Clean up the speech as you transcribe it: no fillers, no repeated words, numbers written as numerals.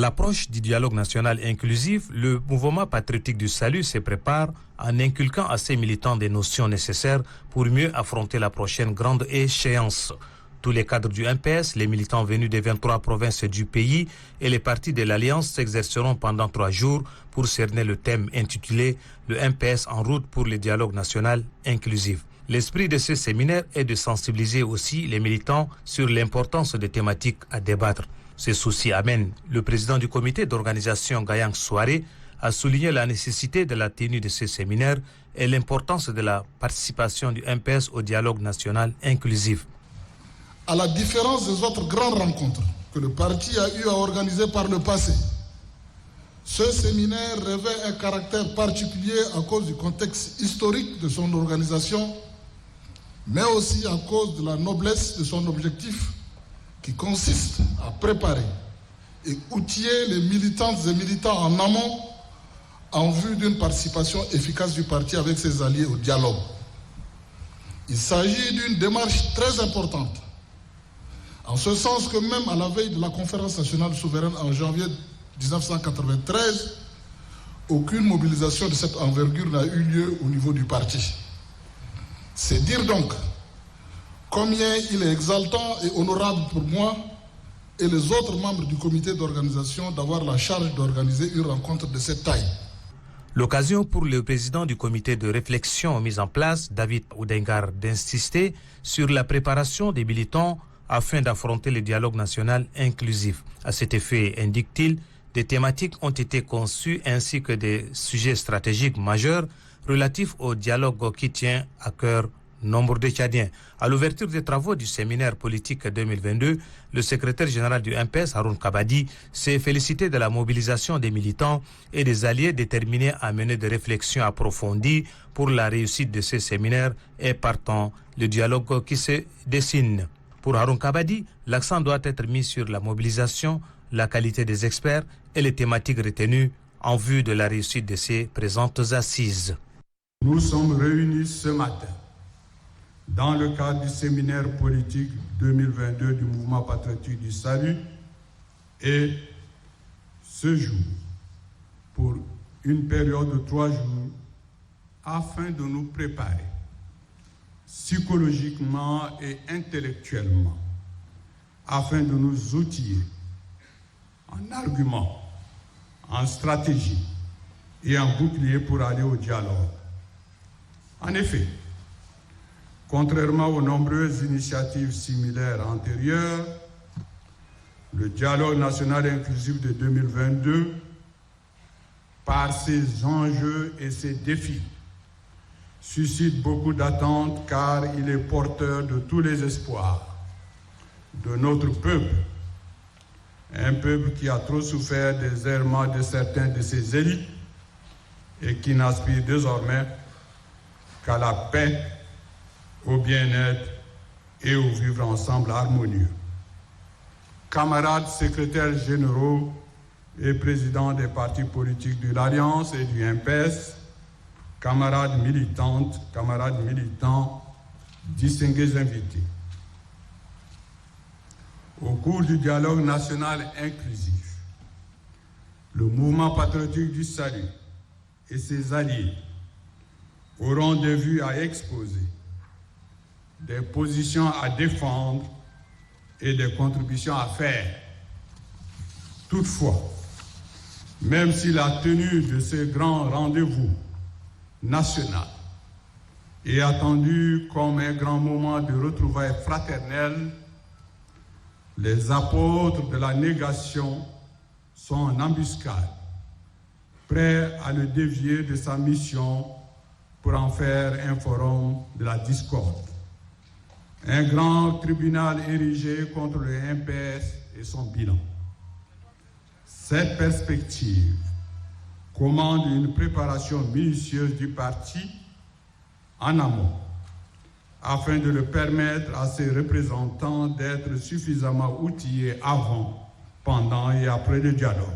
l'approche du dialogue national inclusif, le mouvement patriotique du salut se prépare en inculquant à ses militants des notions nécessaires pour mieux affronter la prochaine grande échéance. Tous les cadres du MPS, les militants venus des 23 provinces du pays et les partis de l'Alliance s'exerceront pendant 3 jours pour cerner le thème intitulé « Le MPS en route pour le dialogue national inclusif ». L'esprit de ce séminaire est de sensibiliser aussi les militants sur l'importance des thématiques à débattre. Ce souci amène le président du comité d'organisation Gayang Souaré à souligner la nécessité de la tenue de ce séminaire et l'importance de la participation du MPS au dialogue national inclusif. À la différence des autres grandes rencontres que le parti a eu à organiser par le passé, ce séminaire revêt un caractère particulier à cause du contexte historique de son organisation, mais aussi à cause de la noblesse de son objectif qui consiste à préparer et outiller les militantes et militants en amont en vue d'une participation efficace du parti avec ses alliés au dialogue. Il s'agit d'une démarche très importante, en ce sens que même à la veille de la conférence nationale souveraine en janvier 1993, aucune mobilisation de cette envergure n'a eu lieu au niveau du parti. C'est dire donc combien il est exaltant et honorable pour moi et les autres membres du comité d'organisation d'avoir la charge d'organiser une rencontre de cette taille. L'occasion pour le président du comité de réflexion mis en place, David Oudengar, d'insister sur la préparation des militants afin d'affronter le dialogue national inclusif. À cet effet, indique-t-il, des thématiques ont été conçues ainsi que des sujets stratégiques majeurs relatifs au dialogue qui tient à cœur nombre de Tchadiens. À l'ouverture des travaux du séminaire politique 2022, le secrétaire général du MPS, Haroun Kabadi, s'est félicité de la mobilisation des militants et des alliés déterminés à mener des réflexions approfondies pour la réussite de ce séminaire et partant le dialogue qui se dessine. Pour Haroun Kabadi, l'accent doit être mis sur la mobilisation, la qualité des experts et les thématiques retenues en vue de la réussite de ces présentes assises. Nous sommes réunis ce matin dans le cadre du séminaire politique 2022 du mouvement patriotique du salut et ce jour pour une période de 3 jours afin de nous préparer psychologiquement et intellectuellement, afin de nous outiller en arguments, en stratégie et en bouclier pour aller au dialogue. En effet, contrairement aux nombreuses initiatives similaires antérieures, le dialogue national inclusif de 2022, par ses enjeux et ses défis, suscite beaucoup d'attentes car il est porteur de tous les espoirs de notre peuple, un peuple qui a trop souffert des errements de certains de ses élites et qui n'aspire désormais qu'à la paix, au bien-être et au vivre ensemble harmonieux. Camarades secrétaires généraux et présidents des partis politiques de l'Alliance et du MPS, camarades militantes, camarades militants, distingués invités. Au cours du dialogue national inclusif, le mouvement patriotique du salut et ses alliés auront des vues à exposer, des positions à défendre et des contributions à faire. Toutefois, même si la tenue de ce grand rendez-vous national est attendue comme un grand moment de retrouvailles fraternelles, les apôtres de la négation sont en embuscade, prêts à le dévier de sa mission pour en faire un forum de la discorde. Un grand tribunal érigé contre le MPS et son bilan. Cette perspective commande une préparation minutieuse du parti en amont, afin de le permettre à ses représentants d'être suffisamment outillés avant, pendant et après le dialogue.